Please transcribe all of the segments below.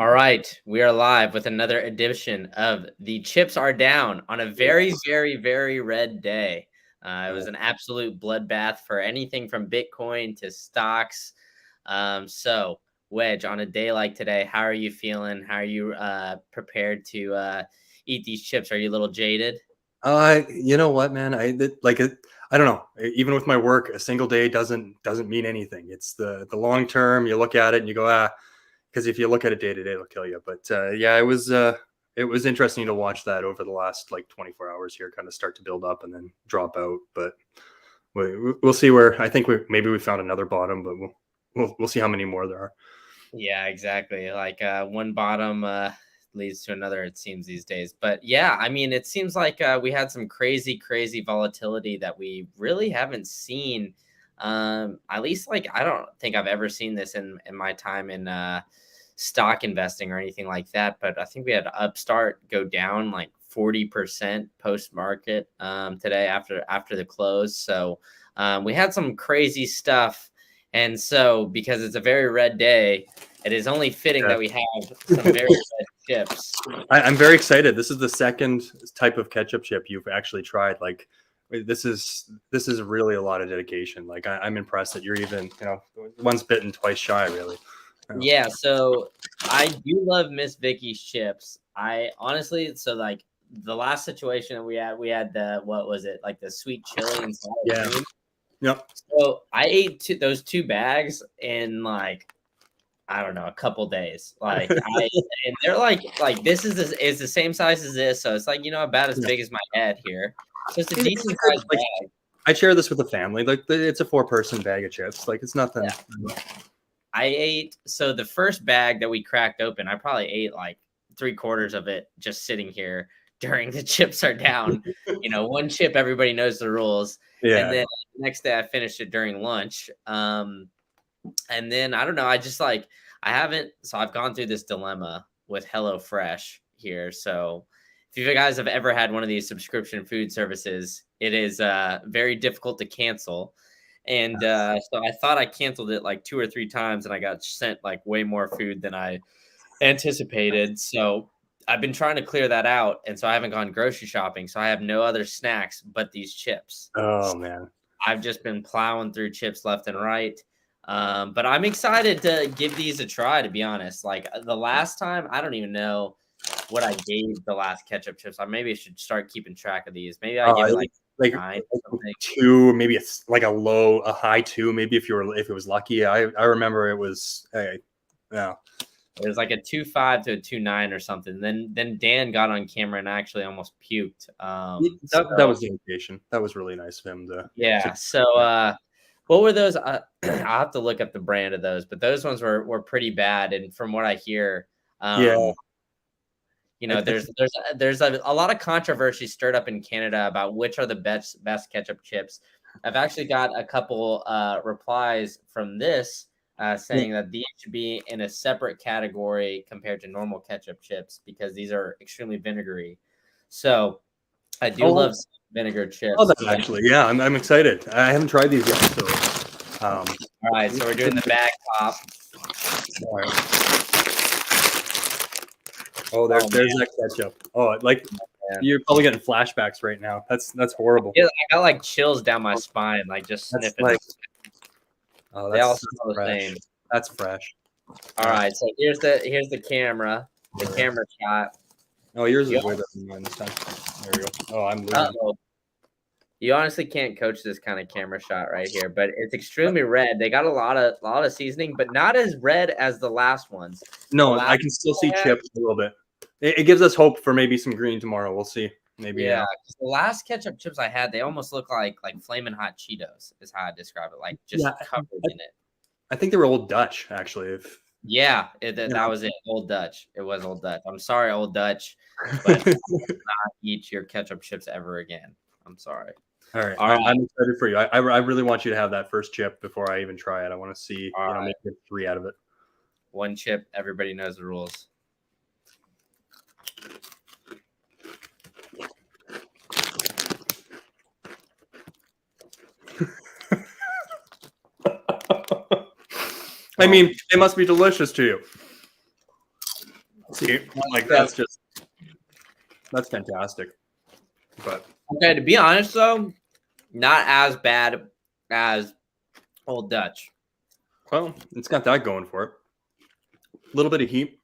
All right, we are live with another edition of The Chips Are Down on a very, very, very red day. It was an absolute bloodbath for anything from Bitcoin to stocks. So, Wedge, on a day like today, how are you feeling? How are you prepared to eat these chips? Are you a little jaded? You know what, man? I don't know. Even with my work, a single day doesn't mean anything. It's the long term. You look at it and you go, because if you look at it day to day, it'll kill you. But yeah, it was interesting to watch that over the last like 24 hours here, kind of start to build up and then drop out. But we'll see where. I think maybe we found another bottom, but we'll see how many more there are. Yeah, exactly. Like one bottom leads to another, it seems these days. But yeah, I mean, it seems like we had some crazy, crazy volatility that we really haven't seen. At least, like, I don't think I've ever seen this in my time in stock investing or anything like that. But I think we had Upstart go down like 40% post market today after the close. So we had some crazy stuff. And so, because it's a very red day, it is only fitting that we have some very red chips. I'm very excited. This is the second type of ketchup chip you've actually tried. Like, this is really a lot of dedication. Like, I'm impressed that you're even once bitten, twice shy. Really. Yeah, so I do love Miss Vickie's chips. I honestly, so like the last situation that we had the, what was it, like the sweet chili and sour cream. Yep. So I ate those 2 bags in like, I don't know, a couple days. Like and they're like this is the same size as this, so it's like, about as big as my head here. So it's a decent sized bag. I share this with the family. Like, it's a 4-person bag of chips. Like, it's nothing. Yeah. I ate, so the first bag that we cracked open, I probably ate like 3/4 of it just sitting here during the chips are down. One chip, everybody knows the rules. Yeah. And then the next day I finished it during lunch. And then I don't know, I just like, I've gone through this dilemma with HelloFresh here. So if you guys have ever had one of these subscription food services, it is very difficult to cancel. And so I thought I canceled it like 2 or 3 times, and I got sent like way more food than I anticipated. So I've been trying to clear that out, and so I haven't gone grocery shopping. So I have no other snacks but these chips. Oh man, I've just been plowing through chips left and right. But I'm excited to give these a try, to be honest. Like the last time, I don't even know what I gave the last ketchup chips. Maybe I should start keeping track of these. Maybe I give it like 9 or something. 2, maybe it's like a high 2, maybe if it was lucky. I remember it was yeah. It was like a 2.5 to a 2.9 or something. Then Dan got on camera and actually almost puked. That was the indication. That was really nice of him to. Yeah. So what were those? I'll have to look up the brand of those, but those ones were pretty bad. And from what I hear, there's a lot of controversy stirred up in Canada about which are the best ketchup chips. I've actually got a couple replies from this saying that these should be in a separate category compared to normal ketchup chips because these are extremely vinegary. So I do love vinegar chips. Oh, that's actually, yeah, I'm excited. I haven't tried these yet. So, all right, so we're doing the bag top. All right. Oh, there's that ketchup. Oh, like, you're probably getting flashbacks right now. That's horrible. Yeah, I got like chills down my spine, like just sniffing. Like, they all smell the same. That's fresh. All right, so here's the camera, the camera shot. Oh, yours is way better than mine this time. There we go. Oh, I'm losing. You honestly can't coach this kind of camera shot right here, but it's extremely red. They got a lot of seasoning, but not as red as the last ones. No, I can still see chips a little bit. It gives us hope for maybe some green tomorrow. We'll see. Maybe. Yeah. The last ketchup chips I had, they almost look like flaming hot Cheetos is how I describe it. Like just covered in it. I think they were Old Dutch, actually. That was it. Old Dutch. It was Old Dutch. I'm sorry, Old Dutch, but I will not eat your ketchup chips ever again. I'm sorry. All right. I'm excited for you. I really want you to have that first chip before I even try it. I want to see make it 3 out of it. 1 chip. Everybody knows the rules. I mean, it must be delicious to you. See, like Yeah. that's fantastic. But Okay, to be honest though, not as bad as Old Dutch. well, it's got that going for it. A little bit of heat.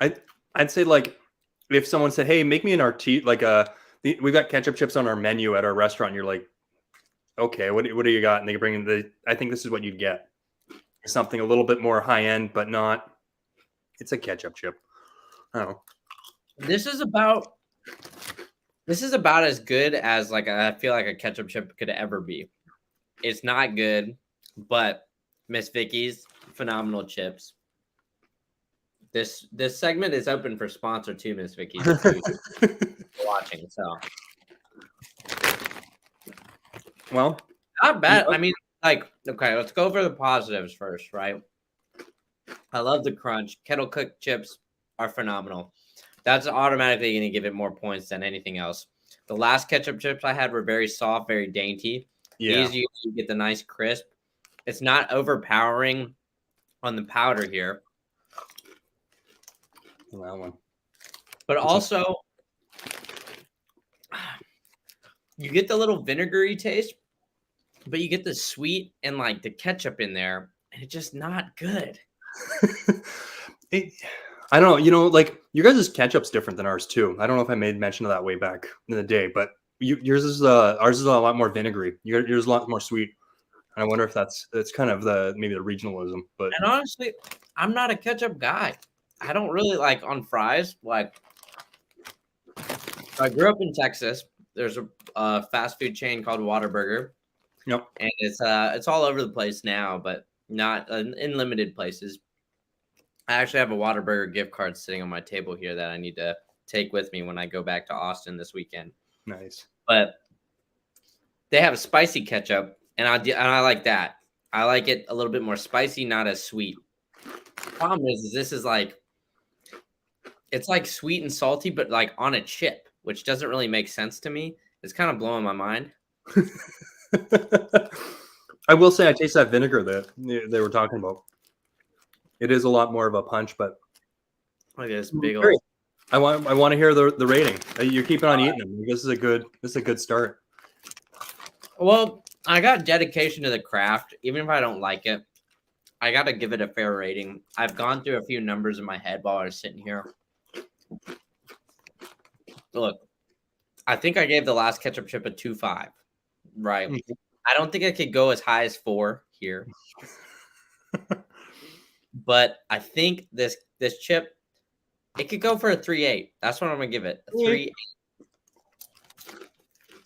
I'd say like if someone said, "Hey, make me an RT like we've got ketchup chips on our menu at our restaurant," and you're like, "Okay, what do you got?" And they bring in I think this is what you'd get. Something a little bit more high end, but not. It's a ketchup chip. I don't know. This is about as good as like I feel like a ketchup chip could ever be. It's not good, but Miss Vicky's phenomenal chips. This segment is open for sponsor too, Miss Vicky's, if you're watching. So Well, not bad. I mean, like, okay, let's go over the positives first, right? I love the crunch. Kettle cooked chips are phenomenal. That's automatically going to give it more points than anything else. The last ketchup chips I had were very soft, very dainty. yeah, These you get the nice crisp. It's not overpowering on the powder here, that one. but also you get the little vinegary taste, but you get the sweet and like the ketchup in there, and it's just not good. I don't know. You know, like your guys' ketchup's different than ours too. I don't know if I made mention of that way back in the day, but yours is ours is a lot more vinegary. Yours is a lot more sweet. And I wonder if that's kind of maybe the regionalism. But And honestly, I'm not a ketchup guy. I don't really like on fries. Like, I grew up in Texas. There's a fast food chain called Whataburger, yep. and it's all over the place now, but not in limited places. I actually have a Whataburger gift card sitting on my table here that I need to take with me when I go back to Austin this weekend. Nice. But they have a spicy ketchup, and I like that. I like it a little bit more spicy, not as sweet. Problem is this is like it's like sweet and salty, but like on a chip, which doesn't really make sense to me. It's kind of blowing my mind. I will say I taste that vinegar that they were talking about. It is a lot more of a punch, but Look at this big old. I want to hear the rating. You're keeping on eating them. This is a good start. Well, I got dedication to the craft, even if I don't like it. I got to give it a fair rating. I've gone through a few numbers in my head while I was sitting here. Look, I think I gave the last ketchup chip a 2.5. Right. Mm-hmm. I don't think I could go as high as 4 here. But I think this chip, it could go for a 3.8. That's what I'm gonna give it. A 3.8.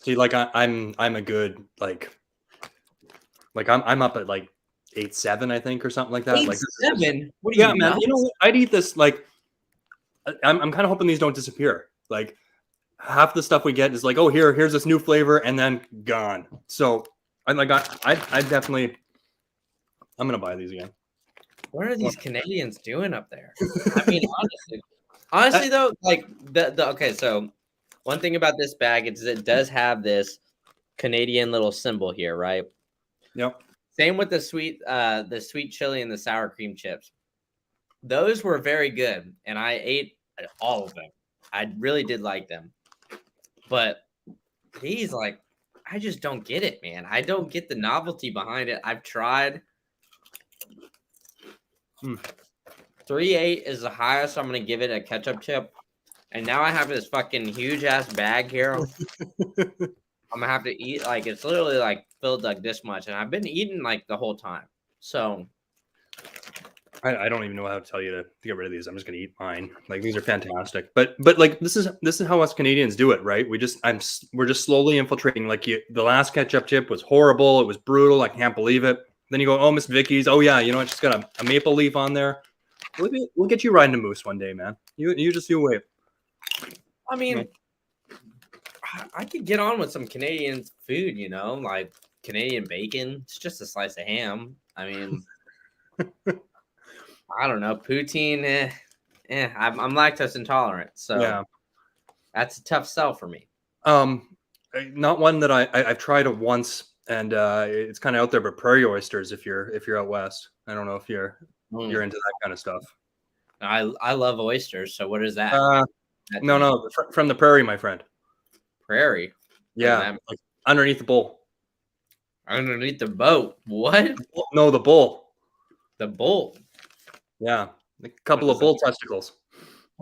See, like I'm a good like I'm up at like 8.7, I think, or something like that. 8.7? What do yeah, you man. know? You know, I'd eat this like I'm kind of hoping these don't disappear. Like half the stuff we get is like, oh, here's this new flavor, and then gone. So I definitely I'm gonna buy these again. What are these Canadians doing up there? I mean, honestly though, like the okay. So one thing about this bag is it does have this Canadian little symbol here, right? Yep. Same with the sweet chili and the sour cream chips. Those were very good, and I ate all of them. I really did like them, but these, like, I just don't get it, man. I don't get the novelty behind it. I've tried. 3.8 is the highest I'm gonna give it a ketchup chip, and now I have this fucking huge ass bag here. I'm gonna have to eat like it's literally like filled like this much, and I've been eating like the whole time. So I don't even know how to tell you to get rid of these. I'm just gonna eat mine. Like these are fantastic. But like this is how us Canadians do it, right? We're just slowly infiltrating. Like the last ketchup chip was horrible. It was brutal. I can't believe it. Then you go, oh, Miss Vicky's. Oh yeah, you know what? She's got a maple leaf on there. We'll get you riding a moose one day, man. You just you wait. I mean, I could get on with some Canadian food, you know, like Canadian bacon. It's just a slice of ham. I mean, I don't know, poutine. I'm lactose intolerant, so yeah, that's a tough sell for me. Not one that I've tried it once, and it's kind of out there. But prairie oysters, if you're out west, I don't know if you're into that kind of stuff. I love oysters. So what is that? Uh, That to no, me, no, from the prairie, my friend. prairie. What is Yeah, that? like underneath the bowl. Underneath the boat. What? No, the bowl. The bull. Yeah, a What couple of is that? bull testicles.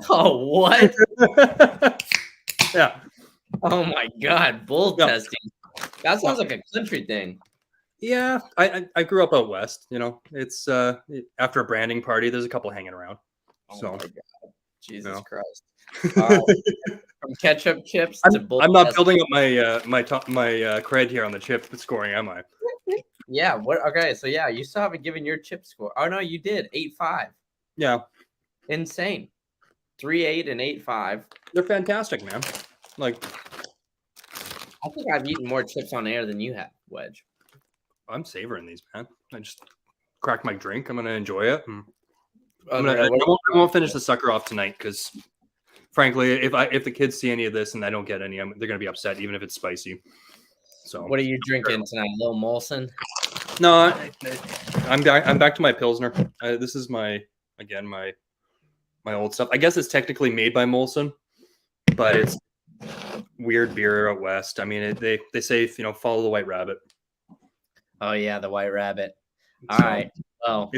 Oh, what? Yeah, Oh my God, bull yeah, testing. That yeah. sounds like a country thing. Yeah, I grew up out west. You know, it's after a branding party, there's a couple hanging around. Oh So my God, you Jesus know, Christ! All right, from ketchup chips to bull I'm not testing. building up my cred here on the chip scoring, am I? Yeah. What? Okay. So yeah, you still haven't given your chip score. Oh no, you did 8.5. Yeah, Insane. 3.8 and 8.5. they're fantastic, man. Like I think I've eaten more chips on air than you have, Wedge. I'm savoring these, man. I just cracked my drink. I'm gonna enjoy it. Oh, no, what I won't finish the sucker off tonight because, frankly, if the kids see any of this and I don't get any, they're gonna be upset, even if it's spicy. So what are you drinking tonight? A little Molson? no, I'm back to my pilsner. This is again my old stuff. I guess it's technically made by Molson, but it's weird beer out west. I mean, they say follow the white rabbit. Oh yeah, the White Rabbit. All So right. Well,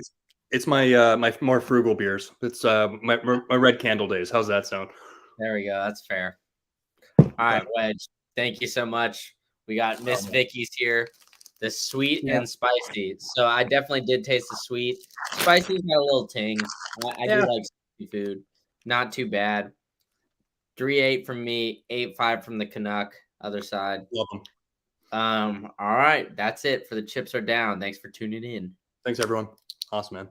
it's my more frugal beers. It's my red candle days. How's that sound? there we go. That's fair. All right, Okay. Wedge. Thank you so much. We got Miss Vicky's here. The sweet Yeah. and spicy. So I definitely did taste the sweet. Spicy's got a little ting. I do Yeah. like spicy food. Not too bad. 3.8 from me, 8.5 from the Canuck. Other side. Love them. All right. That's it for the chips are down. Thanks for tuning in. Thanks, everyone. Awesome, man.